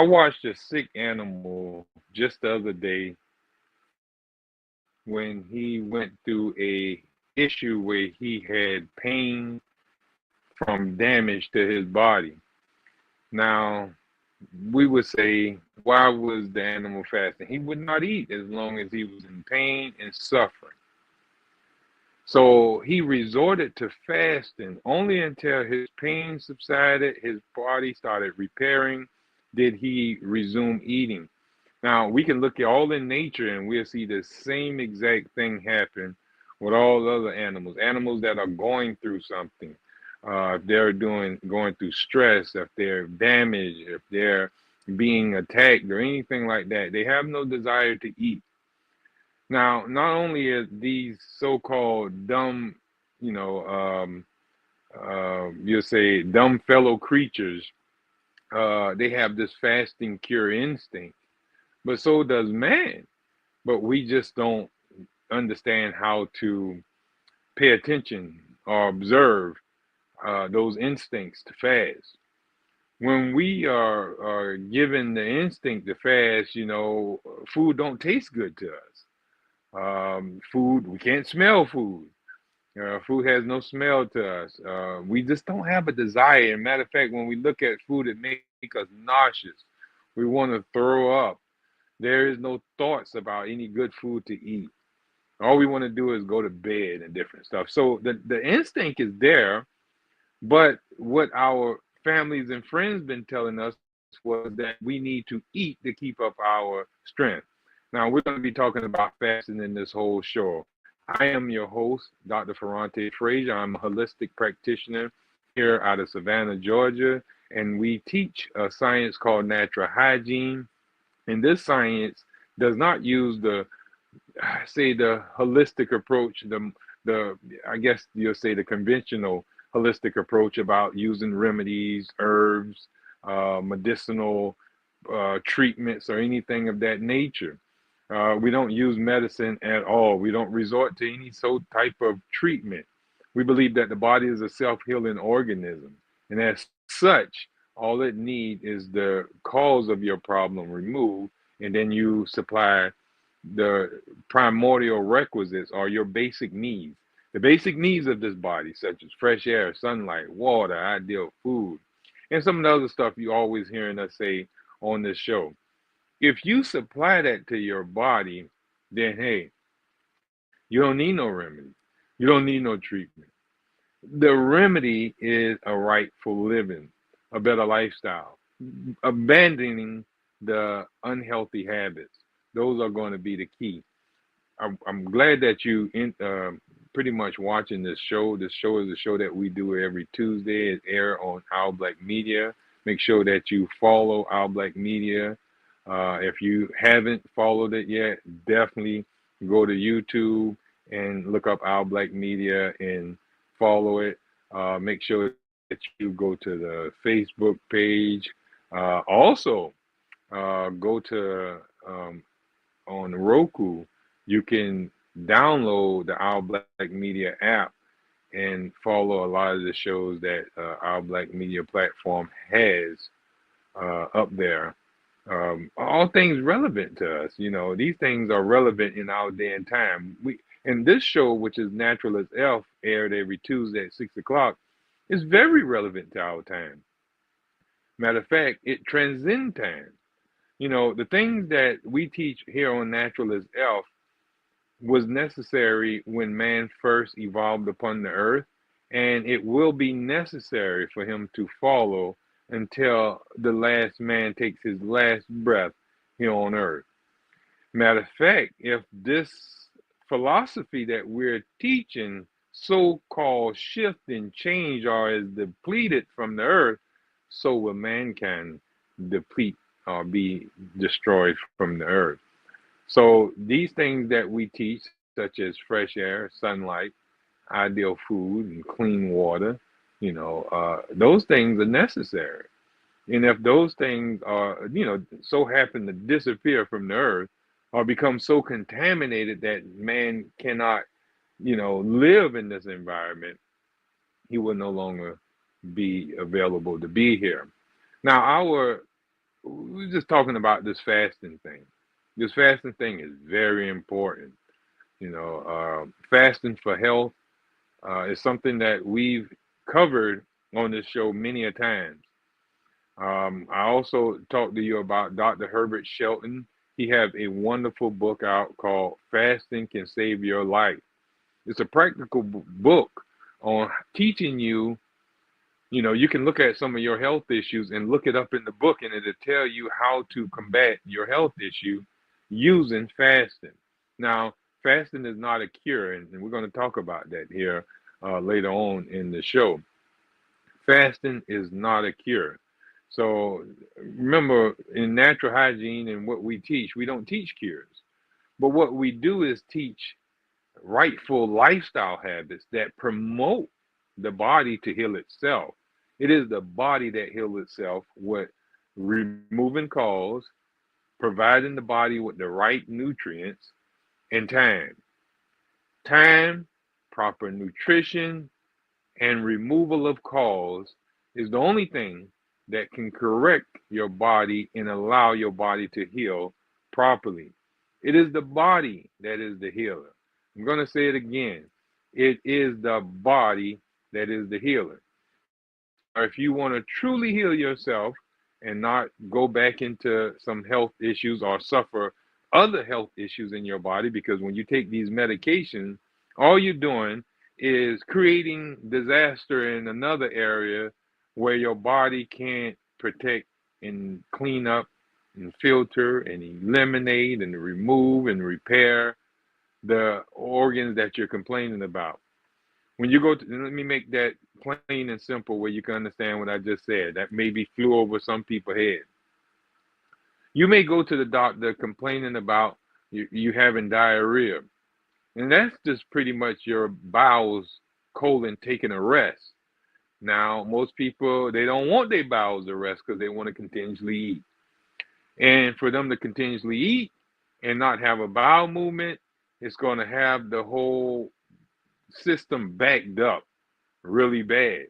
watched a sick animal just the other day when he went through a issue where he had pain from damage to his body. Now, we would say, why was the animal fasting? He would not eat as long as he was in pain and suffering. So he resorted to fasting only until his pain subsided, his body started repairing, did he resume eating. Now, we can look at all in nature and we'll see the same exact thing happen with all other animals, animals that are going through something. If they're going through stress, if they're damaged, if they're being attacked or anything like that, they have no desire to eat. Now, not only are these so-called dumb, you know, you'll say dumb fellow creatures, they have this fasting cure instinct, but so does man. But we just don't understand how to pay attention or observe those instincts to fast. When we are given the instinct to fast, food don't taste good to us. Food, we can't smell food. Food has no smell to us. We just don't have a desire. And matter of fact, when we look at food, it makes us nauseous. We want to throw up. There is no thoughts about any good food to eat. All we want to do is go to bed and different stuff. So the instinct is there, but what our families and friends been telling us was that we need to eat to keep up our strength. Now we're going to be talking about fasting in this whole show. I am your host, Dr. Ferrante Frazier. I'm a holistic practitioner here out of Savannah, Georgia, and we teach a science called natural hygiene. And this science does not use the holistic approach, the I guess you'll say the conventional holistic approach about using remedies, herbs, medicinal treatments, or anything of that nature. We don't use medicine at all. We don't resort to any type of treatment. We believe that the body is a self-healing organism, and as such, all it needs is the cause of your problem removed, and then you supply the primordial requisites or your basic needs. The basic needs of this body, such as fresh air, sunlight, water, ideal food, and some of the other stuff you always hearing us say on this show. If you supply that to your body, then hey, you don't need no remedy. You don't need no treatment. The remedy is a rightful living, a better lifestyle, abandoning the unhealthy habits. Those are going to be the key. I'm glad that pretty much watching this show. This show is a show that we do every Tuesday. It air on Our Black Media. Make sure that you follow Our Black Media. If you haven't followed it yet, definitely go to YouTube and look up Our Black Media and follow it. Make sure that you go to the Facebook page. Also, go to on Roku. You can download the Our Black Media app and follow a lot of the shows that Our Black Media platform has up there. All things relevant to us. These things are relevant in our day and time. And this show, which is Natural as Elf, aired every Tuesday at 6 o'clock, is very relevant to our time. Matter of fact, it transcends time. The things that we teach here on Natural as Elf was necessary when man first evolved upon the earth, and it will be necessary for him to follow until the last man takes his last breath here on earth. Matter of fact, if this philosophy that we're teaching, so-called shift and change, or is depleted from the earth, so will mankind deplete or be destroyed from the earth. So these things that we teach, such as fresh air, sunlight, ideal food, and clean water, those things are necessary. And if those things are, so happen to disappear from the earth or become so contaminated that man cannot, live in this environment, he will no longer be available to be here. Now, our we're just talking about this fasting thing. This fasting thing is very important. Fasting for health is something that we've covered on this show many a times. I also talked to you about Dr. Herbert Shelton. He has a wonderful book out called Fasting Can Save Your Life. It's a practical book on teaching you. You can look at some of your health issues and look it up in the book, and it'll tell you how to combat your health issue using fasting. Now, fasting is not a cure, and we're going to talk about that here later on in the show. Fasting is not a cure. So remember, in natural hygiene and what we teach, we don't teach cures. But what we do is teach rightful lifestyle habits that promote the body to heal itself. It is the body that heals itself with removing cause, providing the body with the right nutrients, and time. Time, proper nutrition, and removal of cause is the only thing that can correct your body and allow your body to heal properly. It is the body that is the healer. I'm going to say it again. It is the body that is the healer. Now, if you want to truly heal yourself and not go back into some health issues or suffer other health issues in your body, because when you take these medications, all you're doing is creating disaster in another area where your body can't protect and clean up and filter and eliminate and remove and repair the organs that you're complaining about. When you go to, let me make that plain and simple where you can understand what I just said. That maybe flew over some people's head. You may go to the doctor complaining about you having diarrhea, and that's just pretty much your bowels colon taking a rest. Now, most people, they don't want their bowels to rest because they want to continuously eat. And for them to continuously eat and not have a bowel movement, it's going to have the whole system backed up really bad.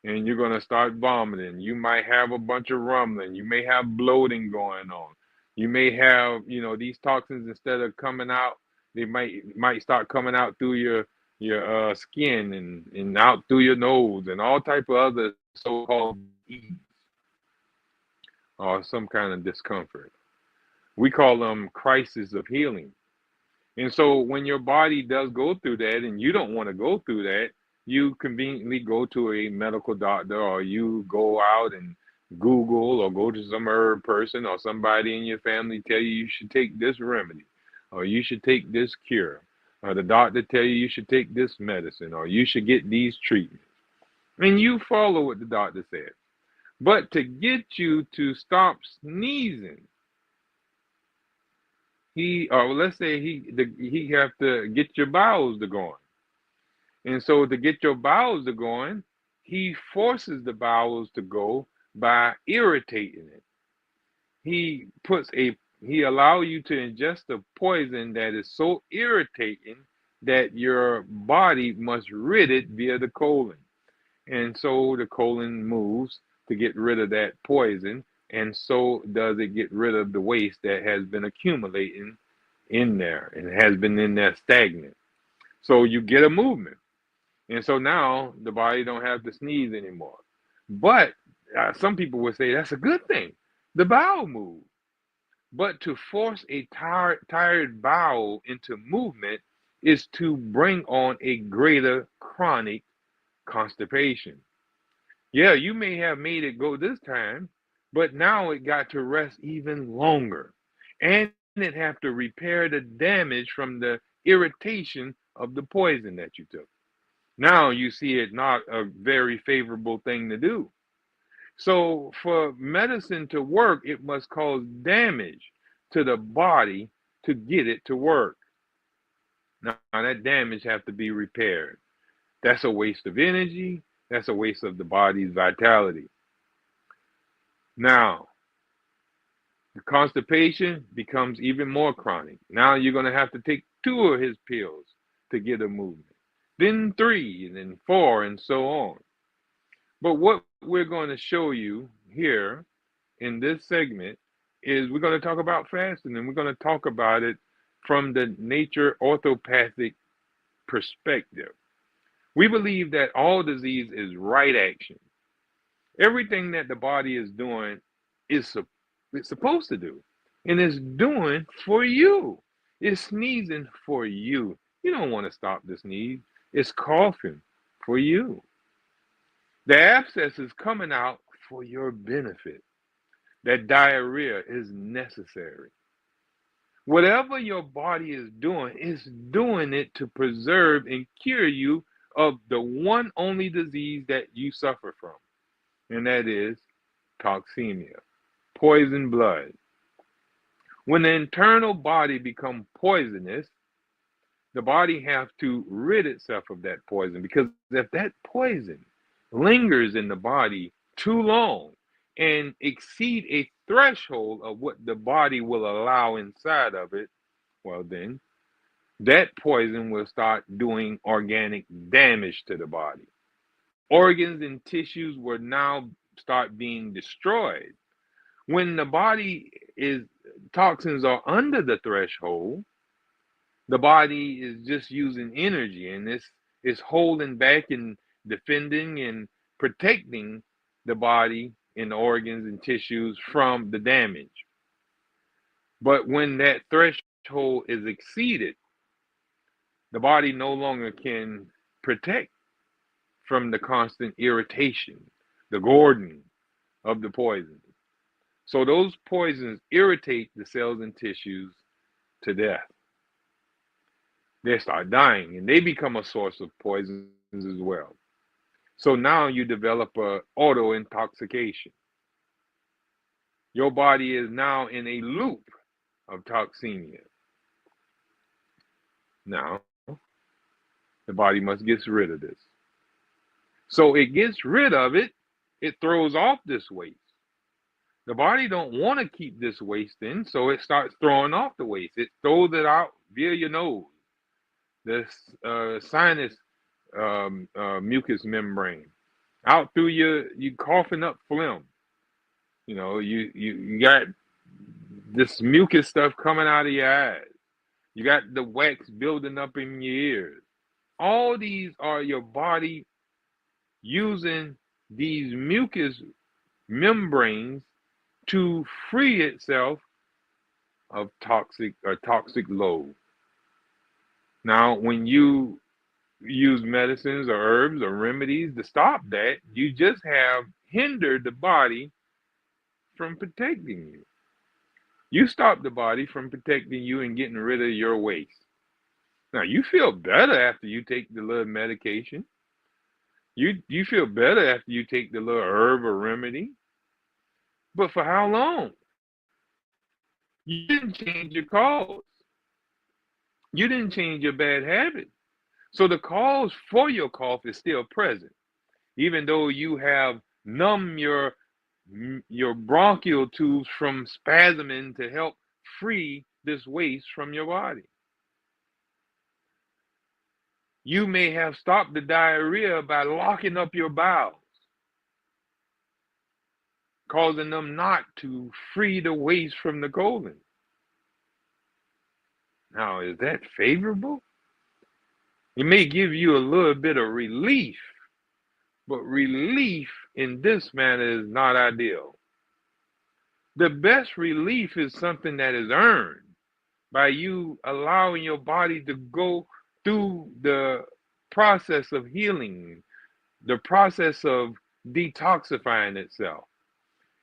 And you're going to start vomiting. You might have a bunch of rumbling. You may have bloating going on. You may have, these toxins, instead of coming out, they might start coming out through your skin and out through your nose and all type of other so-called disease or some kind of discomfort. We call them crises of healing. And so when your body does go through that and you don't want to go through that, you conveniently go to a medical doctor, or you go out and Google, or go to some herb person or somebody in your family tell you should take this remedy, or you should take this cure, or the doctor tell you should take this medicine, or you should get these treatments. And you follow what the doctor says. But to get you to stop sneezing, let's say he have to get your bowels to going. And so to get your bowels to going, he forces the bowels to go by irritating it. He allow you to ingest a poison that is so irritating that your body must rid it via the colon. And so the colon moves to get rid of that poison, and so does it get rid of the waste that has been accumulating in there and has been in there stagnant. So you get a movement. And so now the body don't have to sneeze anymore. But some people would say that's a good thing. The bowel moves. But to force a tired bowel into movement is to bring on a greater chronic constipation. Yeah, you may have made it go this time, but now it got to rest even longer. And it have to repair the damage from the irritation of the poison that you took. Now you see it not a very favorable thing to do. So for medicine to work, it must cause damage to the body to get it to work. Now that damage have to be repaired. That's a waste of energy. That's a waste of the body's vitality. Now, the constipation becomes even more chronic. Now you're going to have to take 2 of his pills to get a movement, then 3, and then 4, and so on. But what we're going to show you here in this segment is we're going to talk about fasting, and we're going to talk about it from the nature orthopathic perspective. We believe that all disease is right action. Everything that the body is doing is it's supposed to do, and it's doing for you. It's sneezing for you. You don't want to stop the sneeze. It's coughing for you. The abscess is coming out for your benefit. That diarrhea is necessary. Whatever your body is doing, it's doing it to preserve and cure you of the one only disease that you suffer from, and that is toxemia, poison blood. When the internal body becomes poisonous, the body has to rid itself of that poison, because if that poison lingers in the body too long and exceed a threshold of what the body will allow inside of it, well then that poison will start doing organic damage to the body. Organs and tissues will now start being destroyed. When the body is toxins are under the threshold, the body is just using energy, and it's holding back and defending and protecting the body and the organs and tissues from the damage. But when that threshold is exceeded, the body no longer can protect from the constant irritation, the gorging of the poison. So those poisons irritate the cells and tissues to death. They start dying, and they become a source of poisons as well. So now you develop a auto intoxication. Your body is now in a loop of toxemia. Now, the body must get rid of this. So it gets rid of it, it throws off this waste. The body don't want to keep this waste in, so it starts throwing off the waste. It throws it out via your nose, the sinus mucous membrane, out through you coughing up phlegm. You know, you got this mucus stuff coming out of your eyes. You got the wax building up in your ears. All these are your body using these mucous membranes to free itself of toxic load. Now, when you use medicines or herbs or remedies to stop that, you just have hindered the body from protecting you. You stop the body from protecting you and getting rid of your waste. Now, you feel better after you take the little medication. You feel better after you take the little herb or remedy. But for how long? You didn't change your cause. You didn't change your bad habit. So the cause for your cough is still present, even though you have numbed your bronchial tubes from spasming to help free this waste from your body. You may have stopped the diarrhea by locking up your bowels, causing them not to free the waste from the colon. Now, is that favorable? It may give you a little bit of relief, but relief in this manner is not ideal. The best relief is something that is earned by you allowing your body to go through the process of healing, the process of detoxifying itself.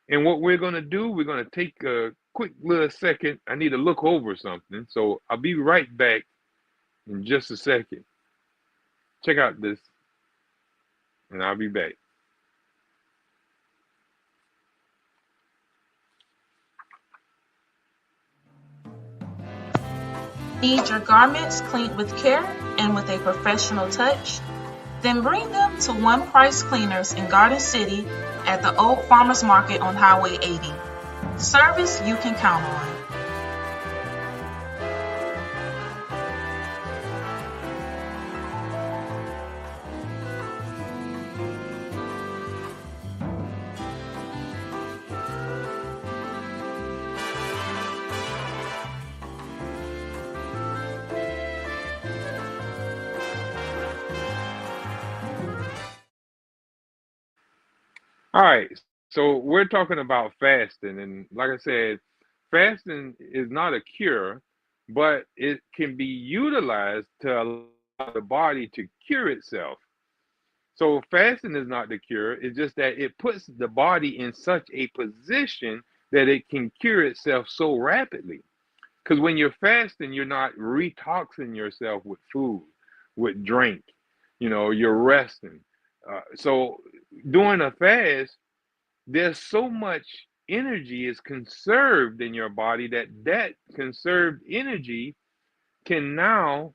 And what we're going to do, we're going to take a quick little second. I need to look over something, so I'll be right back in just a second. Check out this, and I'll be back. Need your garments cleaned with care and with a professional touch? Then bring them to One Price Cleaners in Garden City at the Old Farmers Market on Highway 80. Service you can count on. All right. So we're talking about fasting, and like I said, fasting is not a cure, but it can be utilized to allow the body to cure itself. So fasting is not the cure. It's just that it puts the body in such a position that it can cure itself so rapidly. Because when you're fasting, you're not retoxing yourself with food, with drink. You're resting. So during a fast, there's so much energy is conserved in your body that conserved energy can now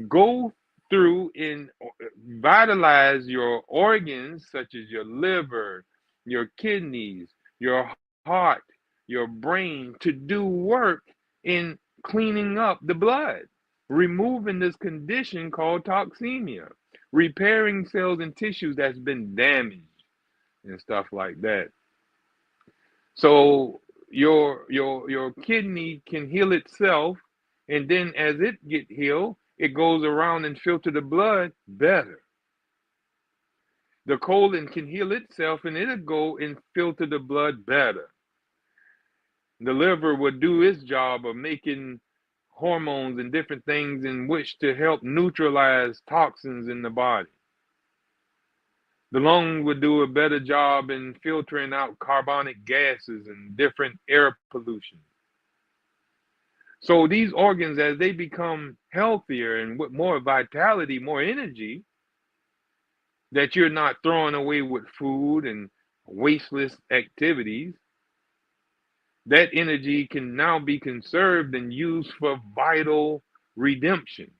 go through and vitalize your organs such as your liver, your kidneys, your heart, your brain to do work in cleaning up the blood, removing this condition called toxemia, repairing cells and tissues that's been damaged and stuff like that. So your kidney can heal itself, and then as it get healed, it goes around and filter the blood better. The colon can heal itself, and it'll go and filter the blood better. The liver will do its job of making hormones and different things in which to help neutralize toxins in the body. The lung would do a better job in filtering out carbonic gases and different air pollution. So these organs, as they become healthier and with more vitality, more energy, that you're not throwing away with food and wasteless activities, that energy can now be conserved and used for vital redemption.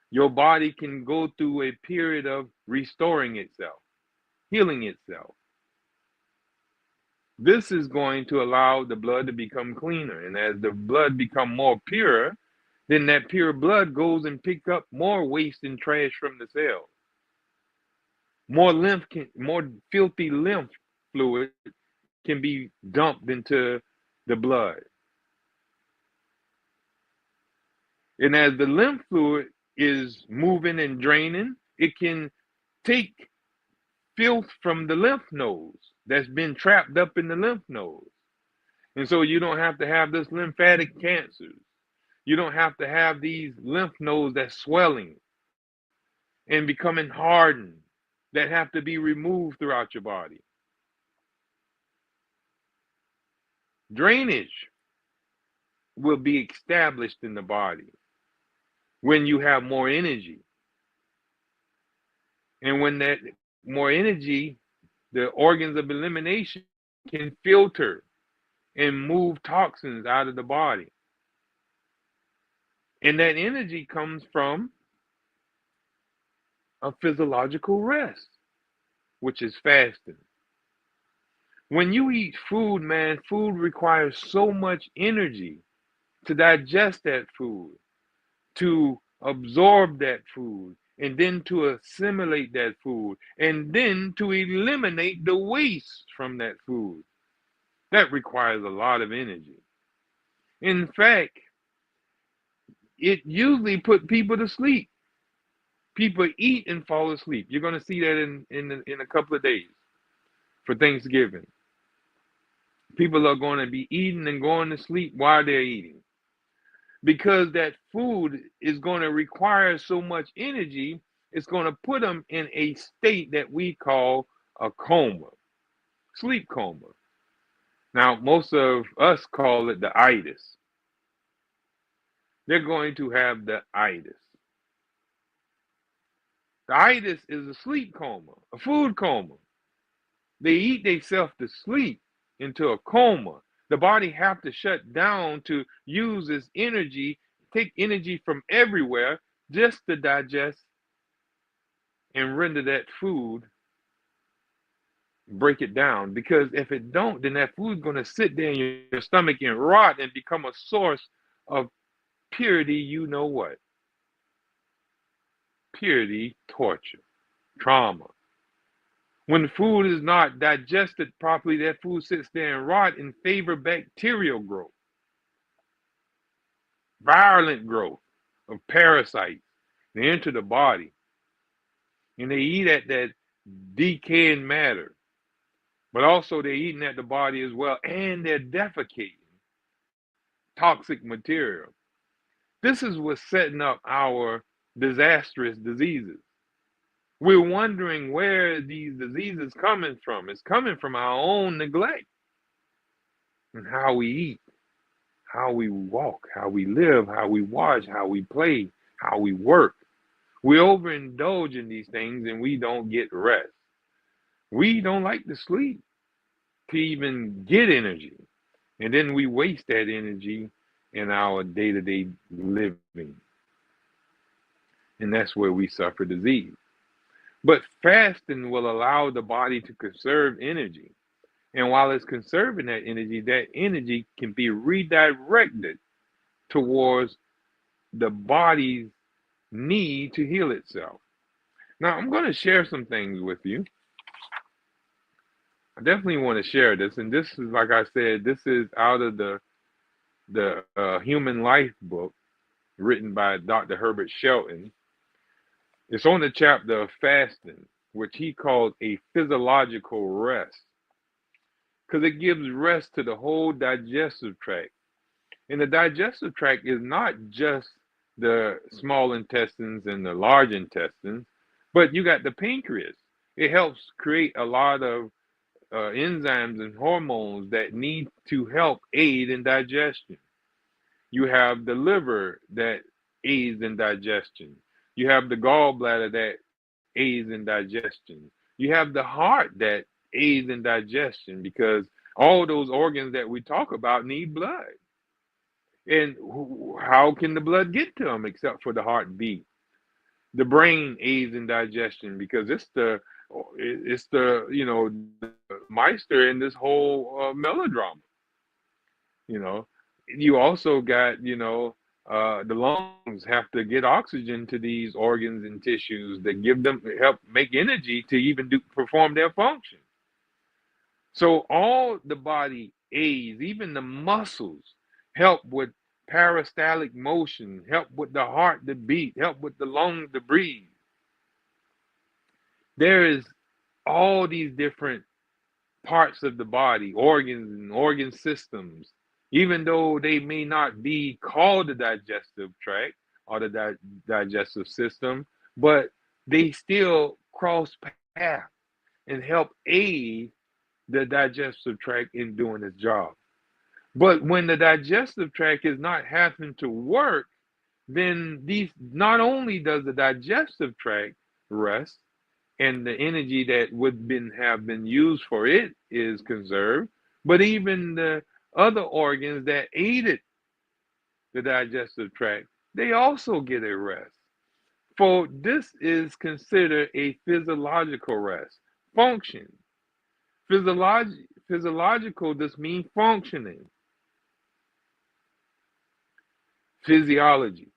Your body can go through a period of restoring itself, healing itself. This is going to allow the blood to become cleaner. And as the blood become more pure, then that pure blood goes and pick up more waste and trash from the cells. More filthy lymph fluid can be dumped into the blood. And as the lymph fluid is moving and draining, it can take filth from the lymph nodes that's been trapped up in the lymph nodes. And so you don't have to have this lymphatic cancers. You don't have to have these lymph nodes that's swelling and becoming hardened that have to be removed throughout your body. Drainage will be established in the body when you have more energy. And when that more energy, the organs of elimination can filter and move toxins out of the body. And that energy comes from a physiological rest, which is fasting. When you eat food, man, food requires so much energy to digest that food, to absorb that food, and then to assimilate that food, and then to eliminate the waste from that food. That requires a lot of energy. In fact, it usually put people to sleep. People eat and fall asleep. You're going to see that in a couple of days for Thanksgiving. People are going to be eating and going to sleep while they're eating because that food is going to require so much energy. It's going to put them in a state that we call a coma, sleep coma. Now, most of us call it the itis. They're going to have the itis. The itis is a sleep coma, a food coma. They eat themselves to sleep into a coma. The body have to shut down to use its energy, take energy from everywhere just to digest and render that food, break it down. Because if it don't, then that food's going to sit there in your stomach and rot and become a source of purity, you know what? Purity, torture, trauma. When food is not digested properly, that food sits there and rot and favor bacterial growth, violent growth of parasites. They enter the body and they eat at that decaying matter, but also they're eating at the body as well, and they're defecating toxic material. This is what's setting up our disastrous diseases. We're wondering where these diseases coming from. It's coming from our own neglect and how we eat, how we walk, how we live, how we watch, how we play, how we work. We overindulge in these things and we don't get rest. We don't like to sleep to even get energy. And then we waste that energy in our day to day living. And that's where we suffer disease. But fasting will allow the body to conserve energy. And while it's conserving that energy can be redirected towards the body's need to heal itself. Now, I'm going to share some things with you. I definitely want to share this. And this is, like I said, this is out of the Human Life book written by Dr. Herbert Shelton. It's on the chapter of fasting, which he called a physiological rest, because it gives rest to the whole digestive tract. And the digestive tract is not just the small intestines and the large intestines, but you got the pancreas. It helps create a lot of enzymes and hormones that need to help aid in digestion. You have the liver that aids in digestion. You have the gallbladder that aids in digestion. You have the heart that aids in digestion, because all those organs that we talk about need blood. And how can the blood get to them except for the heartbeat? The brain aids in digestion because it's the the meister in this whole melodrama. You also got the lungs have to get oxygen to these organs and tissues that help make energy to even perform their function. So all the body aids, even the muscles, help with peristaltic motion, help with the heart to beat, help with the lungs to breathe. There is all these different parts of the body, organs and organ systems, even though they may not be called the digestive tract or the digestive system, but they still cross paths and help aid the digestive tract in doing its job. But when the digestive tract is not having to work, then not only does the digestive tract rest and the energy that would have been used for it is conserved, but even the other organs that aided the digestive tract, they also get a rest. For this is considered a physiological rest. Function. Physiological just means functioning. Physiology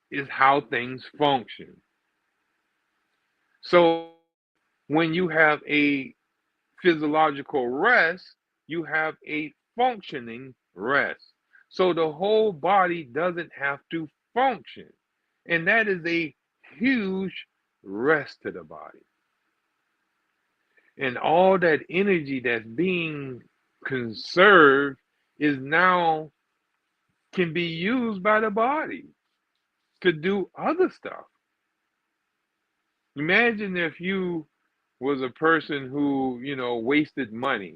is how things function. So when you have a physiological rest, you have a functioning rest. So the whole body doesn't have to function. And that is a huge rest to the body. And all that energy that's being conserved is now can be used by the body to do other stuff. Imagine if you was a person who, wasted money.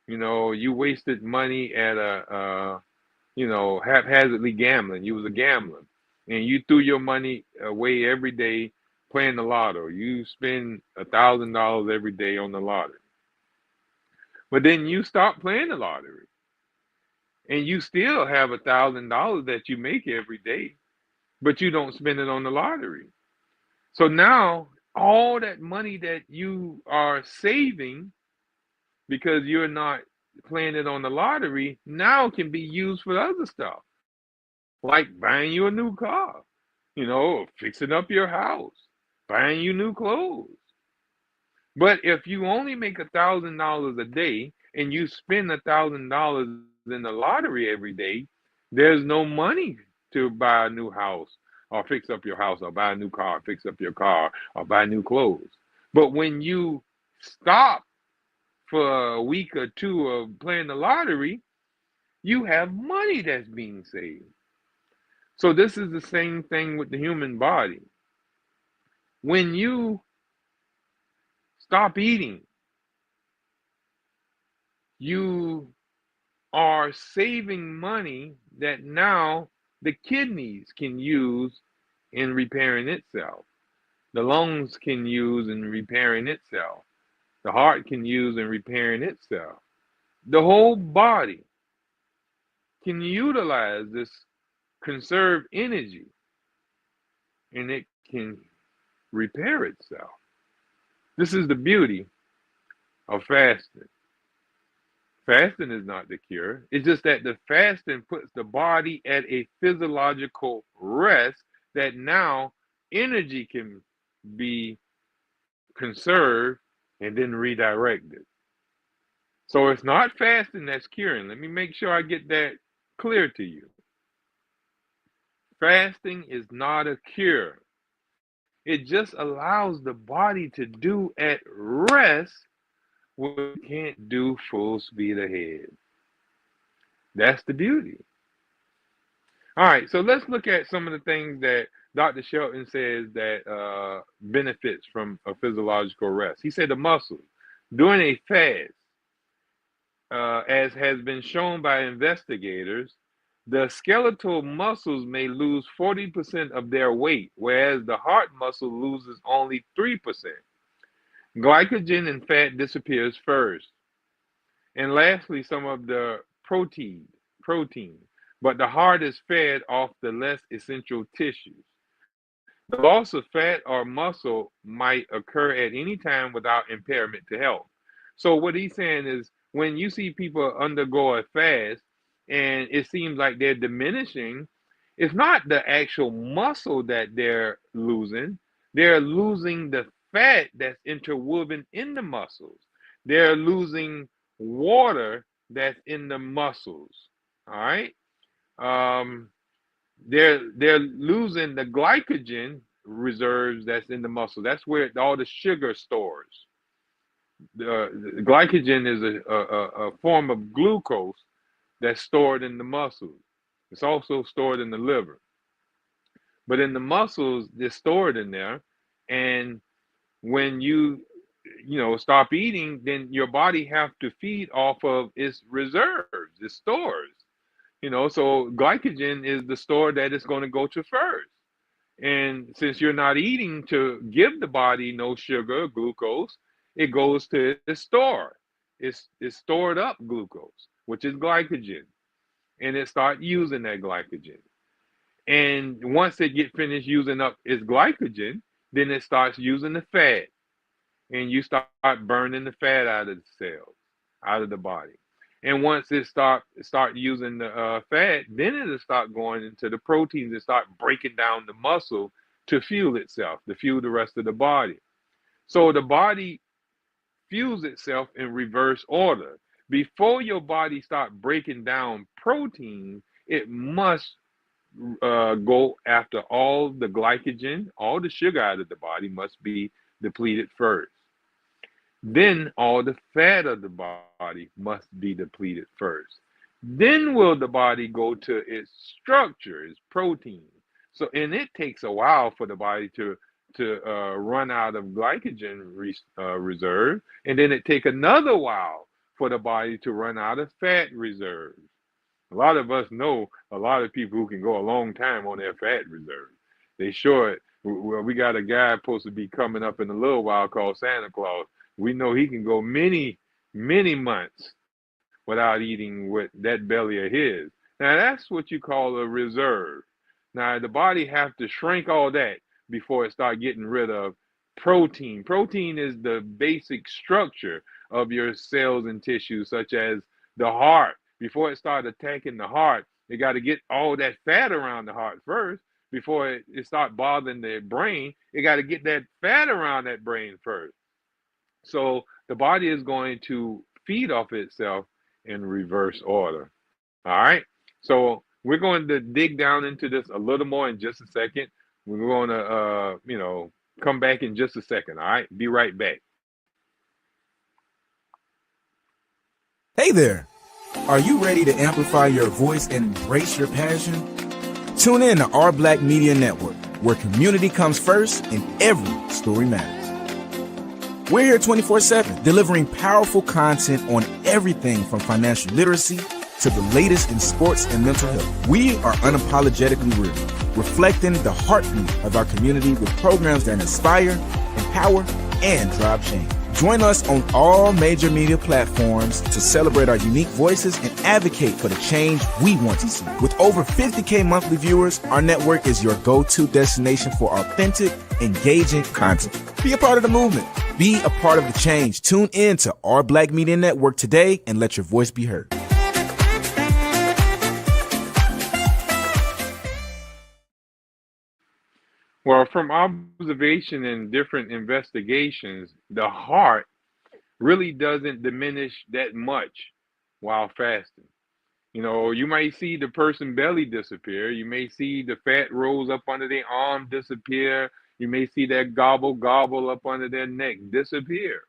You wasted money at haphazardly gambling. You was a gambler and you threw your money away every day playing the lotto. You spend $1,000 every day on the lottery. But then you stop playing the lottery and you still have $1,000 that you make every day, but you don't spend it on the lottery. So now all that money that you are saving because you're not playing it on the lottery now can be used for other stuff, like buying you a new car, fixing up your house, buying you new clothes. But if you only make $1,000 a day and you spend $1,000 in the lottery every day, there's no money to buy a new house or fix up your house or buy a new car, fix up your car or buy new clothes. But when you stop for a week or two of playing the lottery, you have money that's being saved. So this is the same thing with the human body. When you stop eating, you are saving money that now the kidneys can use in repairing itself. The lungs can use in repairing itself. The heart can use in repairing itself. The whole body can utilize this conserved energy and it can repair itself. This is the beauty of fasting. Fasting is not the cure. It's just that the fasting puts the body at a physiological rest that now energy can be conserved and then redirected. So it's not fasting that's curing. Let me make sure I get that clear to you. Fasting is not a cure. It just allows the body to do at rest what it can't do full speed ahead. That's the beauty. All right, so let's look at some of the things that Dr. Shelton says that benefits from a physiological rest. He said the muscles during a fast, as has been shown by investigators, the skeletal muscles may lose 40% of their weight, whereas the heart muscle loses only 3%. Glycogen and fat disappears first. And lastly, some of the protein, but the heart is fed off the less essential tissues. The loss of fat or muscle might occur at any time without impairment to health. So what he's saying is when you see people undergo a fast and it seems like they're diminishing, it's not the actual muscle that they're losing the fat that's interwoven in the muscles. They're losing water that's in the muscles. All right. They're losing the glycogen reserves that's in the muscle. That's where all the sugar stores. The glycogen is a form of glucose that's stored in the muscles. It's also stored in the liver. But in the muscles, they're stored in there. And when you stop eating, then your body have to feed off of its reserves, its stores. So glycogen is the store that it's going to go to first. And since you're not eating to give the body no sugar, glucose, it goes to the store. It's stored up glucose, which is glycogen. And it starts using that glycogen. And once it get finished using up its glycogen, then it starts using the fat. And you start burning the fat out of the cells, out of the body. And once it start using the fat, then it'll start going into the proteins and start breaking down the muscle to fuel itself, to fuel the rest of the body. So the body fuels itself in reverse order. Before your body start breaking down protein, it must go after all the glycogen, all the sugar out of the body must be depleted first. Then all the fat of the body must be depleted first. Then will the body go to its structure, its protein. So, and it takes a while for the body to run out of glycogen reserve, and then it take another while for the body to run out of fat reserves. A lot of us know a lot of people who can go a long time on their fat reserve. They show it. Well, we got a guy supposed to be coming up in a little while called Santa Claus. We know he can go many, many months without eating with that belly of his. Now, that's what you call a reserve. Now, the body have to shrink all that before it start getting rid of protein. Protein is the basic structure of your cells and tissues, such as the heart. Before it start attacking the heart, they got to get all that fat around the heart first. Before it start bothering the brain, it got to get that fat around that brain first. So the body is going to feed off itself in reverse order. All right. So we're going to dig down into this a little more in just a second. We're going to, Come back in just a second. All right, be right back. Hey there. Are you ready to amplify your voice and embrace your passion? Tune in to Our Black Media Network, where community comes first and every story matters. We're here 24/7, delivering powerful content on everything from financial literacy to the latest in sports and mental health. We are unapologetically real, reflecting the heartbeat of our community with programs that inspire, empower, and drive change. Join us on all major media platforms to celebrate our unique voices and advocate for the change we want to see. With over 50K monthly viewers, our network is your go-to destination for authentic, engaging content. Be a part of the movement. Be a part of the change. Tune in to Our Black Media Network today and let your voice be heard. Well, from observation and different investigations, the heart really doesn't diminish that much while fasting. You know, you might see the person belly disappear. You may see the fat rolls up under their arm disappear. You may see that gobble gobble up under their neck disappear.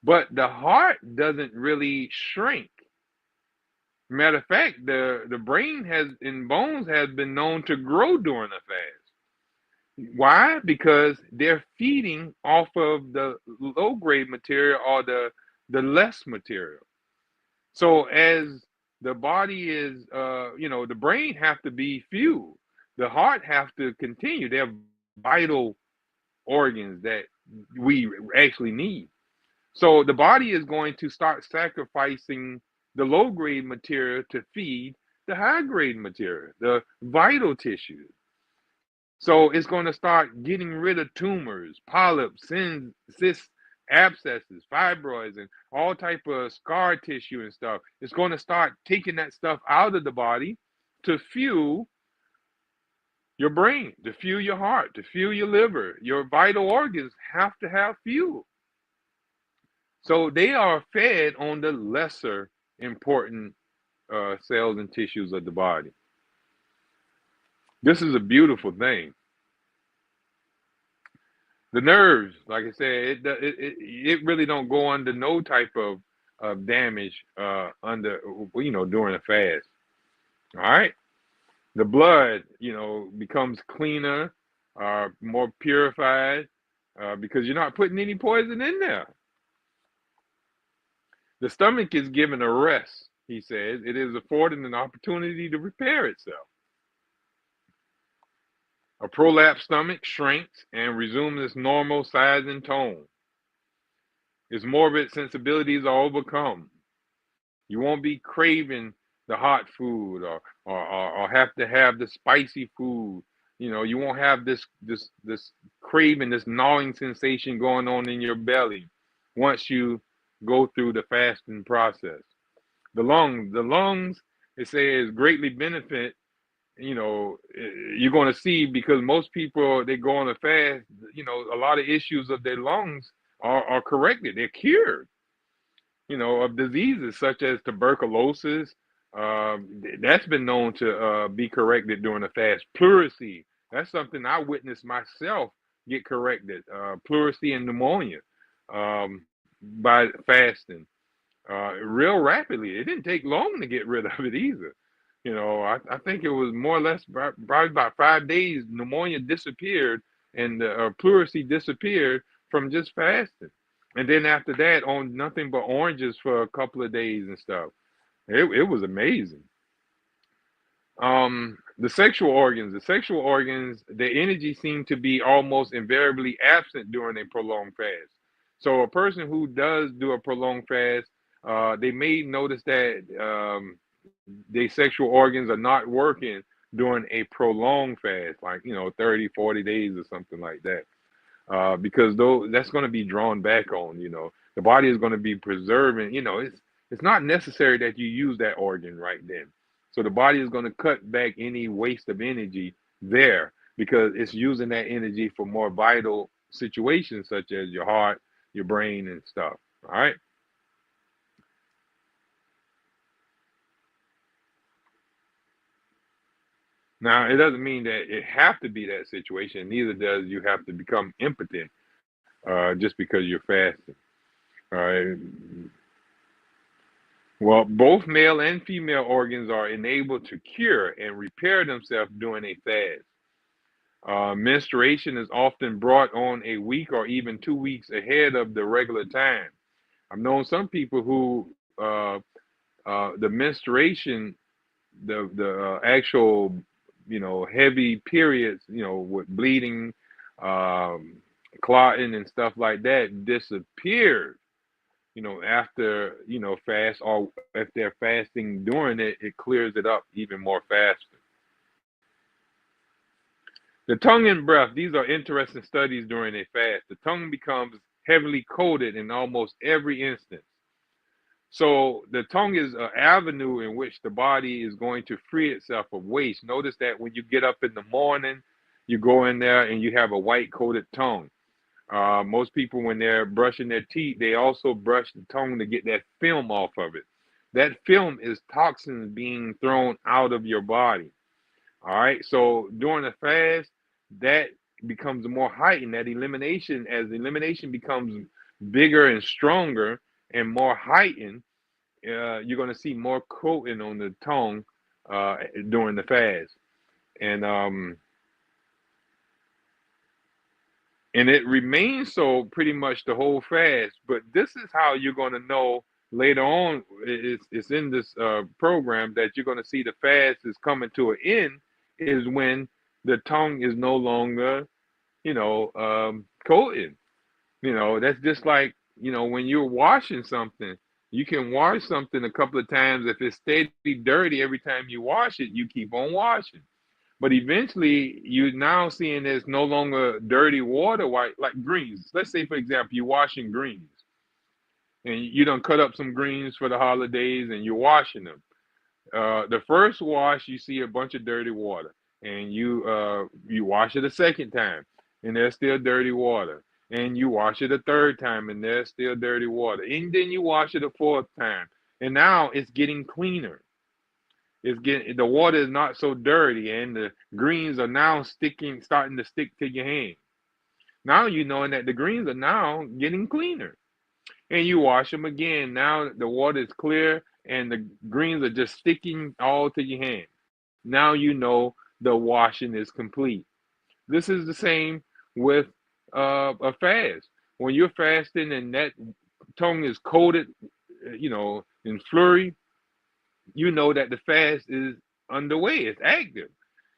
But the heart doesn't really shrink. Matter of fact, the brain has in bones has been known to grow during a fast. Why? Because they're feeding off of the low grade material or the less material. So as the body is, the brain have to be fueled. The heart have to continue. They're vital organs that we actually need. So the body is going to start sacrificing the low grade material to feed the high grade material, the vital tissues. So it's going to start getting rid of tumors, polyps, cysts, abscesses, fibroids, and all type of scar tissue and stuff. It's going to start taking that stuff out of the body to fuel your brain, to fuel your heart, to fuel your liver. Your vital organs have to have fuel. So they are fed on the lesser important cells and tissues of the body. This is a beautiful thing. The nerves, like I said, it really don't go under no type of damage under during a fast. All right, the blood becomes cleaner, more purified because you're not putting any poison in there. The stomach is given a rest. He says it is afforded an opportunity to repair itself. A prolapsed stomach shrinks and resumes its normal size and tone. Its morbid sensibilities are overcome. You won't be craving the hot food or have to have the spicy food. You won't have this craving, this gnawing sensation going on in your belly once you go through the fasting process. The lungs, it says greatly benefit. You're going to see, because most people, they go on a fast, a lot of issues of their lungs are corrected. They're cured, of diseases such as tuberculosis. That's been known to be corrected during a fast. Pleurisy, that's something I witnessed myself get corrected. Pleurisy and pneumonia by fasting real rapidly. It didn't take long to get rid of it either. I think it was more or less probably about 5 days, pneumonia disappeared and pleurisy disappeared from just fasting. And then after that, on nothing but oranges for a couple of days and stuff. It was amazing. The sexual organs, the energy seemed to be almost invariably absent during a prolonged fast. So a person who does do a prolonged fast, they may notice that their sexual organs are not working during a prolonged fast, like 30, 40 days or something like that, because that's going to be drawn back on. The body is going to be preserving. It's not necessary that you use that organ right then, so the body is going to cut back any waste of energy there because it's using that energy for more vital situations such as your heart, your brain, and stuff. All right. Now, it doesn't mean that it have to be that situation. Neither does you have to become impotent just because you're fasting. All right. Well, both male and female organs are enabled to cure and repair themselves during a fast. Menstruation is often brought on a week or even 2 weeks ahead of the regular time. I've known some people who the menstruation, the actual, heavy periods, with bleeding, um, clotting, and stuff like that, disappeared. After fast, or if they're fasting during it, it clears it up even more faster. The tongue and breath, these are interesting studies during a fast. The tongue becomes heavily coated in almost every instance. So the tongue is an avenue in which the body is going to free itself of waste. Notice that when you get up in the morning, you go in there and you have a white coated tongue. Most people, when they're brushing their teeth, they also brush the tongue to get that film off of it. That film is toxins being thrown out of your body. All right. So during the fast, that becomes more heightened. That elimination, as elimination becomes bigger and stronger and more heightened, you're going to see more coating on the tongue during the fast, and it remains so pretty much the whole fast. But this is how you're going to know later on. It's in this program that you're going to see the fast is coming to an end. Is when the tongue is no longer, coated. That's just like, when you're washing something, you can wash something a couple of times. If it's steady dirty every time you wash it, you keep on washing. But eventually, you're now seeing there's no longer dirty water, like greens. Let's say, for example, you're washing greens, and you done cut up some greens for the holidays, and you're washing them. The first wash, you see a bunch of dirty water, and you wash it a second time, and there's still dirty water, and you wash it a third time, and there's still dirty water, and then you wash it a fourth time, and now it's getting cleaner. The water is not so dirty, and the greens are now starting to stick to your hand. Now you knowing that the greens are now getting cleaner, and you wash them again. Now the water is clear and the greens are just sticking all to your hand. Now you know the washing is complete. This is the same with a fast. When you're fasting and that tongue is coated, in flurry, you know that the fast is underway, it's active.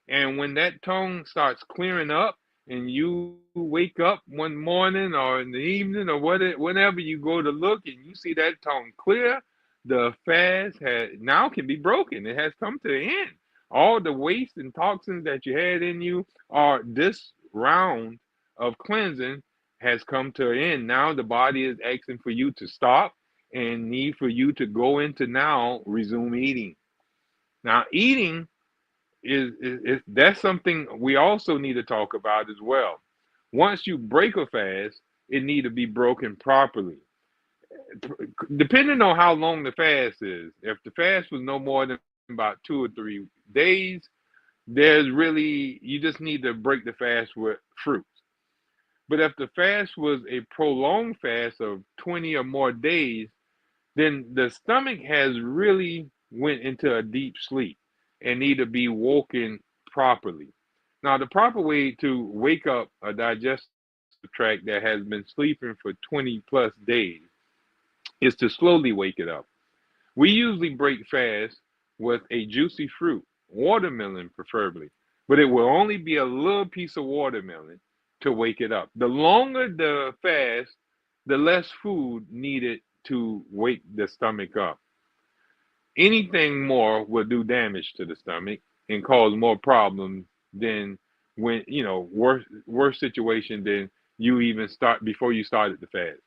And when that tongue starts clearing up and you wake up one morning or in the evening or whenever you go to look and you see that tongue clear, the fast now can be broken. It has come to the end. All the waste and toxins that you had in you are this round of cleansing has come to an end. Now the body is asking for you to stop and need for you to go into now resume eating. Now eating is that's something we also need to talk about as well. Once you break a fast, it need to be broken properly. Depending on how long the fast is. If the fast was no more than about 2 or 3 days, you just need to break the fast with fruits. But if the fast was a prolonged fast of 20 or more days, then the stomach has really went into a deep sleep and need to be woken properly. Now, the proper way to wake up a digestive tract that has been sleeping for 20 plus days is to slowly wake it up. We usually break fast with a juicy fruit, watermelon preferably, but it will only be a little piece of watermelon to wake it up. The longer the fast, the less food needed to wake the stomach up. Anything more will do damage to the stomach and cause more problems than when, worse situation than you even start before you started the fast.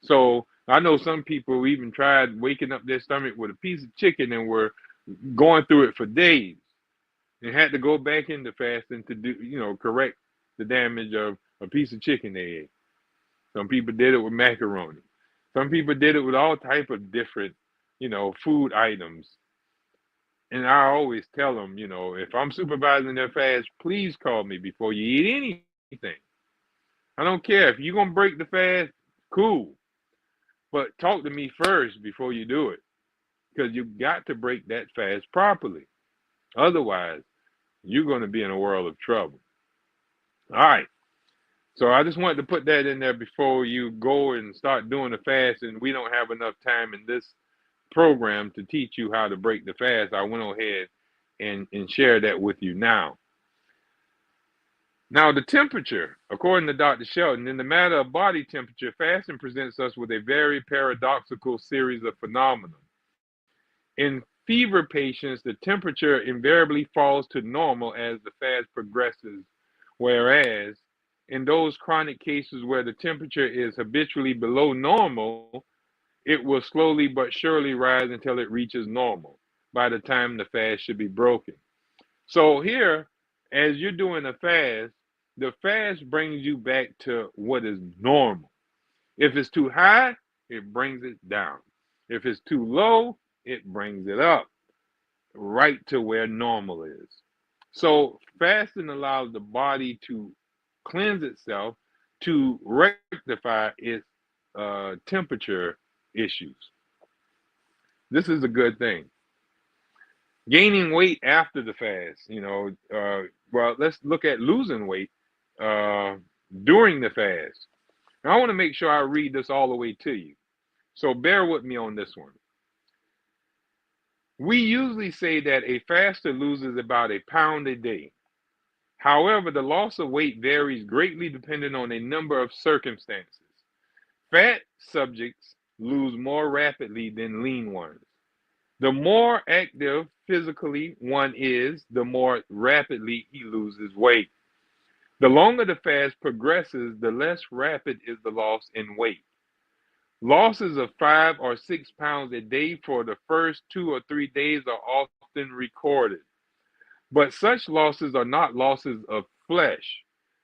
So I know some people even tried waking up their stomach with a piece of chicken and were going through it for days and had to go back into fasting to do, correct the damage of a piece of chicken they ate. Some people did it with macaroni. Some people did it with all type of different, food items. And I always tell them, if I'm supervising their fast, please call me before you eat anything. I don't care if you're gonna break the fast, cool, but talk to me first before you do it, because you got to break that fast properly. Otherwise, you're gonna be in a world of trouble. All right. So I just wanted to put that in there before you go and start doing the fast, and we don't have enough time in this program to teach you how to break the fast. I went ahead and share that with you now. Now, the temperature, according to Dr. Shelton, in the matter of body temperature, fasting presents us with a very paradoxical series of phenomena. In fever patients, the temperature invariably falls to normal as the fast progresses, whereas in those chronic cases where the temperature is habitually below normal, it will slowly but surely rise until it reaches normal by the time the fast should be broken. So here, as you're doing the fast brings you back to what is normal. If it's too high, it brings it down. If it's too low, it brings it up right to where normal is. So fasting allows the body to cleanse itself to rectify its temperature issues. This is a good thing. Gaining weight after the fast, well, let's look at losing weight uh, during the fast. Now, I want to make sure I read this all the way to you. So bear with me on this one. We usually say that a faster loses about a pound a day. However, the loss of weight varies greatly depending on a number of circumstances. Fat subjects lose more rapidly than lean ones. The more active physically one is, the more rapidly he loses weight. The longer the fast progresses, the less rapid is the loss in weight. Losses of 5 or 6 pounds a day for the first 2 or 3 days are often recorded, but such losses are not losses of flesh.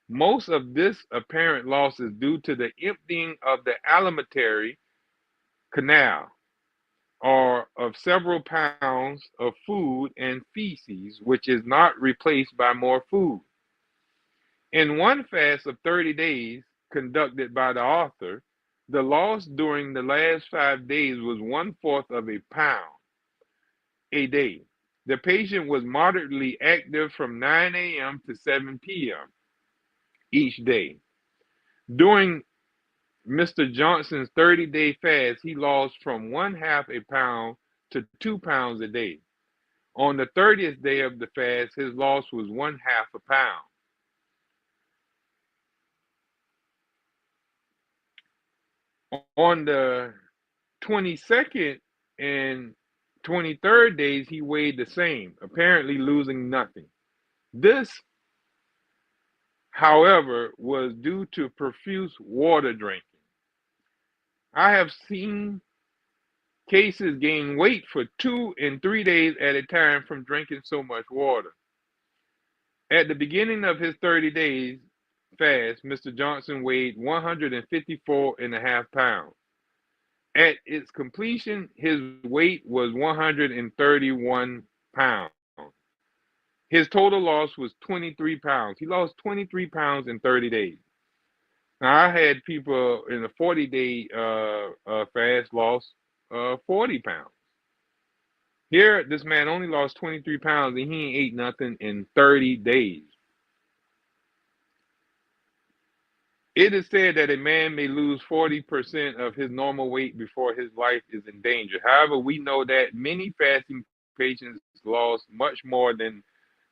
Most of this apparent loss is due to the emptying of the alimentary canal, or of several pounds of food and feces, which is not replaced by more food. In one fast of 30 days conducted by the author, the loss during the last 5 days was 1/4 of a pound a day. The patient was moderately active from 9 a.m. to 7 p.m. each day. During Mr. Johnson's 30-day fast, he lost from 1/2 a pound to 2 pounds a day. On the 30th day of the fast, his loss was 1/2 a pound. On the 22nd and 23rd days, he weighed the same, apparently losing nothing. This, however, was due to profuse water drinking. I have seen cases gain weight for 2 and 3 days at a time from drinking so much water. At the beginning of his 30 days fast, Mr. Johnson weighed 154.5 pounds. At its completion, his weight was 131 pounds. His total loss was 23 pounds. He lost 23 pounds in 30 days. Now, I had people in a 40-day fast lost 40 pounds. Here, this man only lost 23 pounds and he ain't ate nothing in 30 days. It is said that a man may lose 40% of his normal weight before his life is in danger. However, we know that many fasting patients lost much more than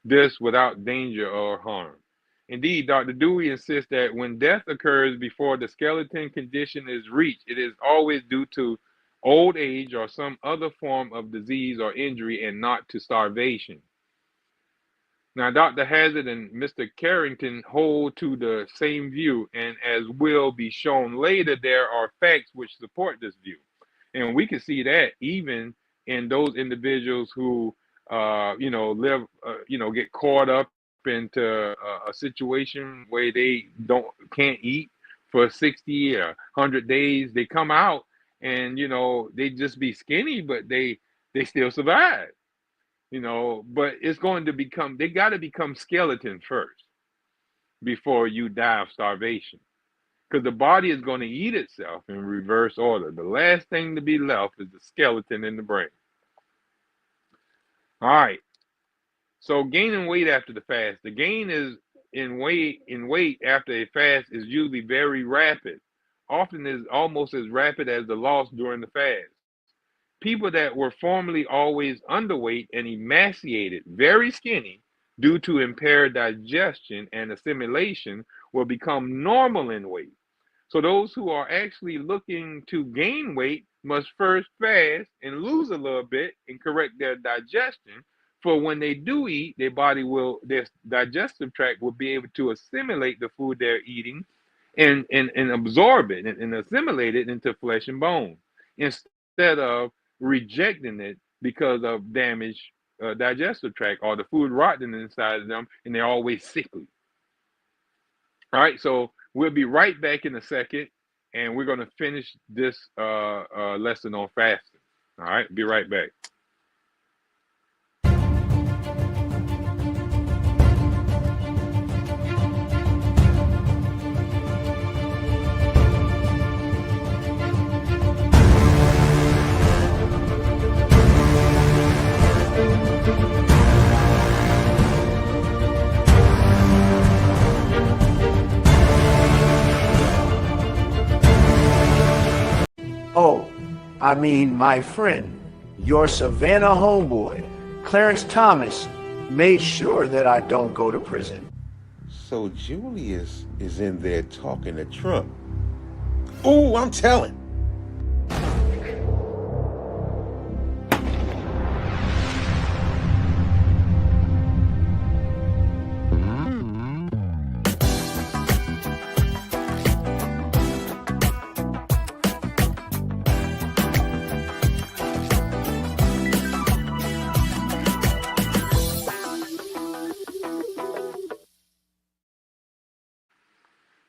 this without danger or harm. Indeed, Dr. Dewey insists that when death occurs before the skeleton condition is reached, it is always due to old age or some other form of disease or injury and not to starvation. Now, Dr. Hazard and Mr. Carrington hold to the same view, and as will be shown later, there are facts which support this view. And we can see that even in those individuals who, get caught up into a situation where they can't eat for 60 or 100 days. They come out and, they just be skinny, but they still survive. but it's going to become, they got to become skeleton first before you die of starvation. Because the body is going to eat itself in reverse order. The last thing to be left is the skeleton in the brain. All right. So gaining weight after the fast. The gain is in weight after a fast is usually very rapid. Often is almost as rapid as the loss during the fast. People that were formerly always underweight and emaciated, very skinny, due to impaired digestion and assimilation, will become normal in weight. So those who are actually looking to gain weight must first fast and lose a little bit and correct their digestion. For when they do eat, their digestive tract will be able to assimilate the food they're eating and absorb it and assimilate it into flesh and bone, instead of rejecting it because of damaged digestive tract or the food rotting inside of them, and they're always sickly. All right, so we'll be right back in a second, and we're going to finish this lesson on fasting. All right, be right back. Oh, I mean my friend, your Savannah homeboy, Clarence Thomas, made sure that I don't go to prison. So Julius is in there talking to Trump. Ooh, I'm telling.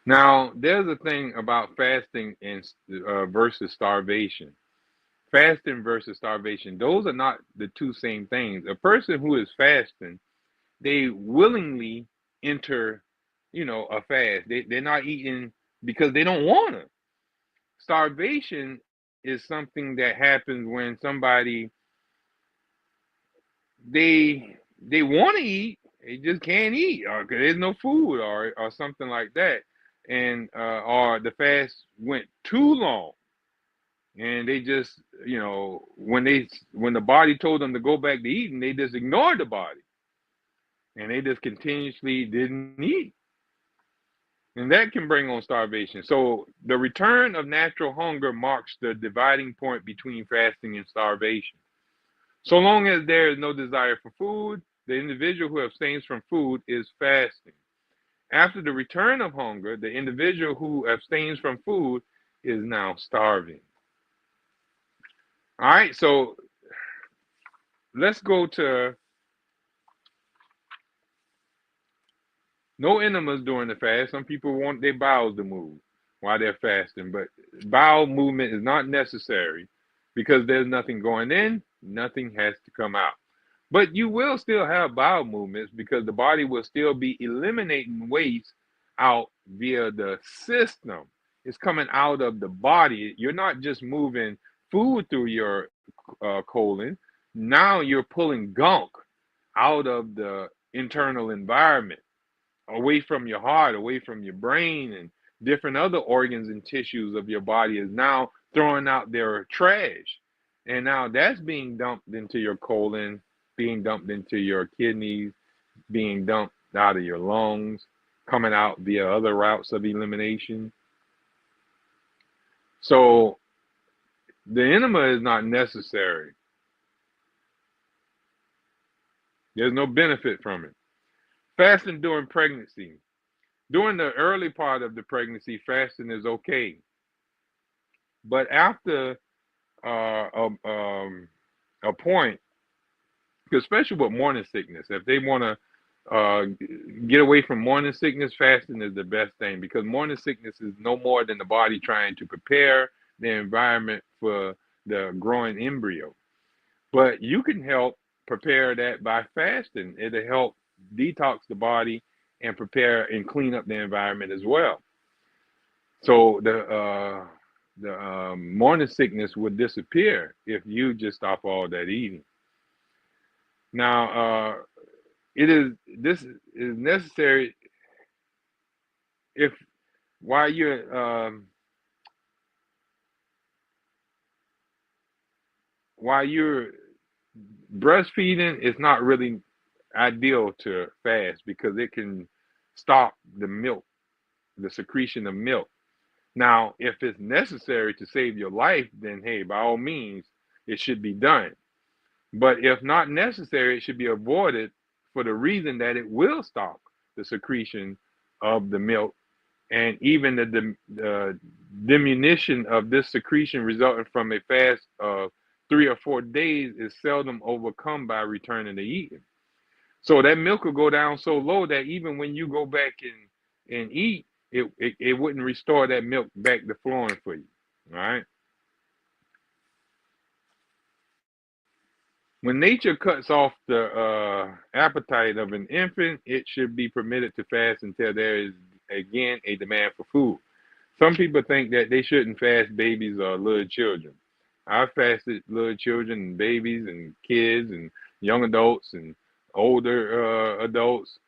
Now, there's a thing about fasting and versus starvation. Fasting versus starvation, those are not the two same things. A person who is fasting, they willingly enter, a fast. They're not eating because they don't want to. Starvation is something that happens when somebody, they want to eat, they just can't eat, or 'cause there's no food, or something like that, and or the fast went too long, and they just, when the body told them to go back to eating, they just ignored the body, and they just continuously didn't eat, and that can bring on starvation. So the return of natural hunger marks the dividing point between fasting and starvation. So long as there is no desire for food, the individual who abstains from food is fasting. After the return of hunger, the individual who abstains from food is now starving. All right, so let's go to no enemas during the fast. Some people want their bowels to move while they're fasting, but bowel movement is not necessary because there's nothing going in, nothing has to come out. But you will still have bowel movements because the body will still be eliminating waste out via the system. It's coming out of the body. You're not just moving food through your colon. Now you're pulling gunk out of the internal environment, away from your heart, away from your brain, and different other organs and tissues of your body is now throwing out their trash. And now that's being dumped into your colon, being dumped into your kidneys, being dumped out of your lungs, coming out via other routes of elimination. So the enema is not necessary. There's no benefit from it. Fasting during pregnancy. During the early part of the pregnancy, fasting is okay. But after a point, especially with morning sickness, if they want to get away from morning sickness, fasting is the best thing, because morning sickness is no more than the body trying to prepare the environment for the growing embryo. But you can help prepare that by fasting. It'll help detox the body and prepare and clean up the environment as well. So the morning sickness would disappear if you just stop all that eating. Now, this is necessary if while you're breastfeeding, it's not really ideal to fast because it can stop the milk, the secretion of milk. Now, if it's necessary to save your life, then hey, by all means, it should be done. But if not necessary, it should be avoided for the reason that it will stop the secretion of the milk, and even the diminution of this secretion resulting from a fast of 3 or 4 days is seldom overcome by returning to eating. So that milk will go down so low that even when you go back and eat, it wouldn't restore that milk back to flowing for you. All right. When nature cuts off the appetite of an infant, it should be permitted to fast until there is again a demand for food. Some people think that they shouldn't fast babies or little children. I've fasted little children and babies and kids and young adults and older adults,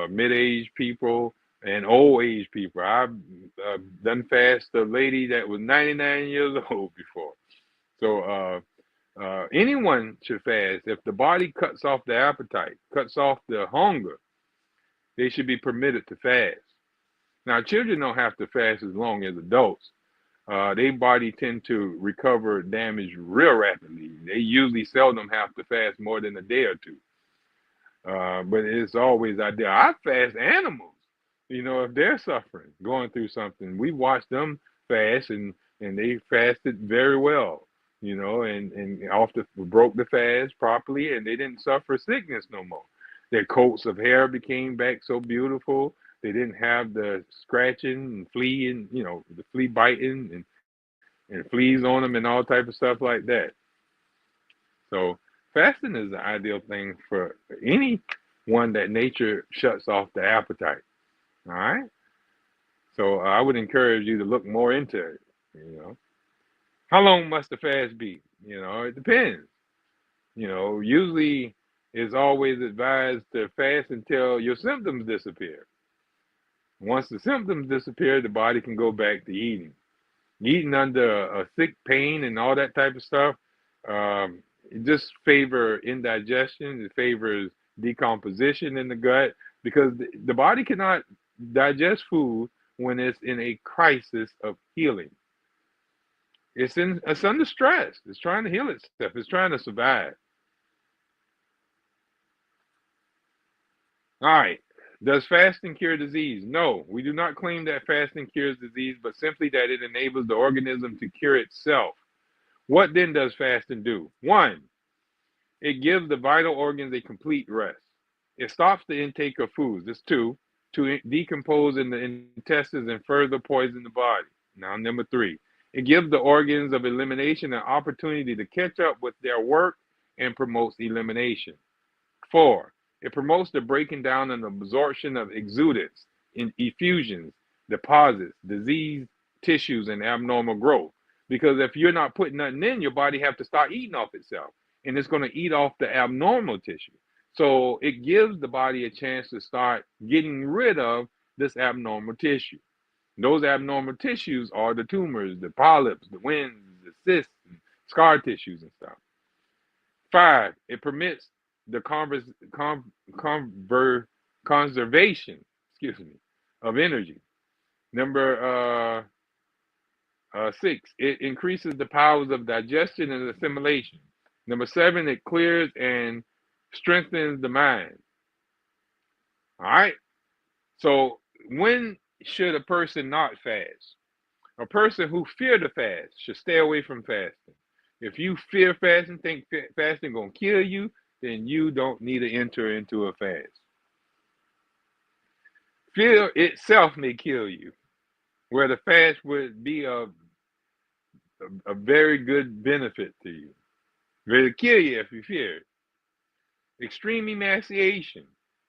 mid-aged people and old-age people. I've done fast a lady that was 99 years old before. So anyone should fast. If the body cuts off the appetite, cuts off the hunger, they should be permitted to fast. Now, children don't have to fast as long as adults. Their body tend to recover damage real rapidly. They usually seldom have to fast more than a day or two. But it's always ideal. I fast animals, if they're suffering, going through something. We watch them fast, and they fasted very well, and often broke the fast properly, and they didn't suffer sickness no more. Their coats of hair became back so beautiful. They didn't have the scratching and flea and, the flea biting and fleas on them and all type of stuff like that. So fasting is the ideal thing for anyone that nature shuts off the appetite. All right. So I would encourage you to look more into it. How long must the fast be? It depends. Usually it's always advised to fast until your symptoms disappear. Once the symptoms disappear, the body can go back to eating. Eating under a sick pain and all that type of stuff, it just favors indigestion. It favors decomposition in the gut because the body cannot digest food when it's in a crisis of healing. It's under stress. It's trying to heal itself. It's trying to survive. All right. Does fasting cure disease? No, we do not claim that fasting cures disease, but simply that it enables the organism to cure itself. What then does fasting do? 1, it gives the vital organs a complete rest. It stops the intake of foods. That's 2, to decompose in the intestines and further poison the body. Now, number 3, it gives the organs of elimination an opportunity to catch up with their work and promotes elimination. 4, it promotes the breaking down and absorption of exudates, effusions, deposits, diseased tissues, and abnormal growth. Because if you're not putting nothing in, your body have to start eating off itself, and it's going to eat off the abnormal tissue. So it gives the body a chance to start getting rid of this abnormal tissue. Those abnormal tissues are the tumors, the polyps, the winds, the cysts, and scar tissues and stuff. 5, it permits the conservation, of energy. Number 6, it increases the powers of digestion and assimilation. Number 7, it clears and strengthens the mind. All right. So when should a person not fast? A person who fear to fast should stay away from fasting. If you fear fasting, think fasting gonna kill you, then you don't need to enter into a fast. Fear itself may kill you, where the fast would be a very good benefit to you. It'll kill you if you fear it. Extreme emaciation.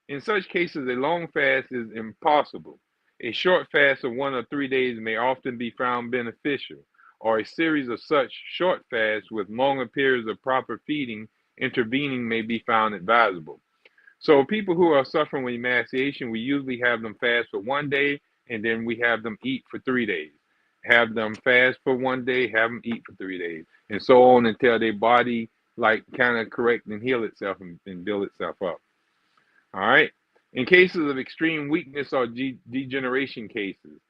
In such cases, a long fast is impossible. A short fast of 1 or 3 days may often be found beneficial, or a series of such short fasts with longer periods of proper feeding intervening may be found advisable. So people who are suffering with emaciation, we usually have them fast for 1 day, and then we have them eat for 3 days. Have them fast for 1 day, have them eat for 3 days, and so on until their body like kind of correct and heal itself and build itself up. All right. In cases of extreme weakness or degeneration cases,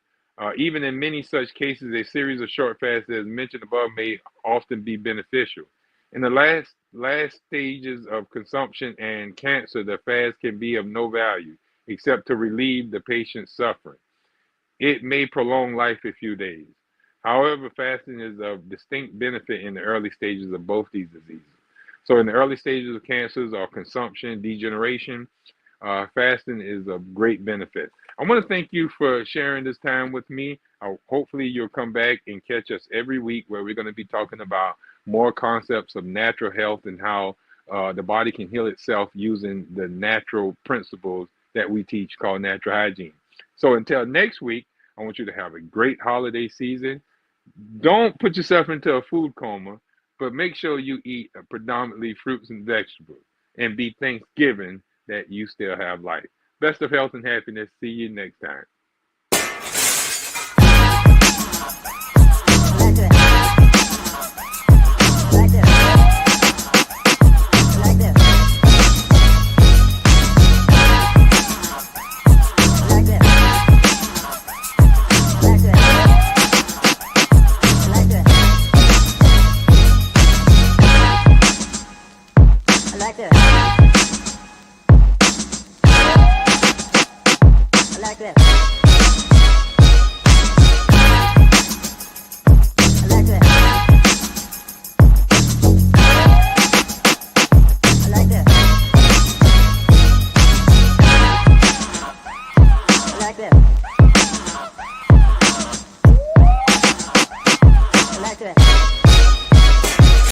even in many such cases, a series of short fasts, as mentioned above, may often be beneficial. In the last stages of consumption and cancer, the fast can be of no value except to relieve the patient's suffering. It may prolong life a few days. However, fasting is of distinct benefit in the early stages of both these diseases. So in the early stages of cancers or consumption, degeneration, fasting is of great benefit. I want to thank you for sharing this time with me. Hopefully you'll come back and catch us every week where we're going to be talking about more concepts of natural health and how the body can heal itself using the natural principles that we teach called natural hygiene. So until next week, I want you to have a great holiday season. Don't put yourself into a food coma, but make sure you eat predominantly fruits and vegetables and be thanksgiving that you still have life. Best of health and happiness. See you next time. Like that.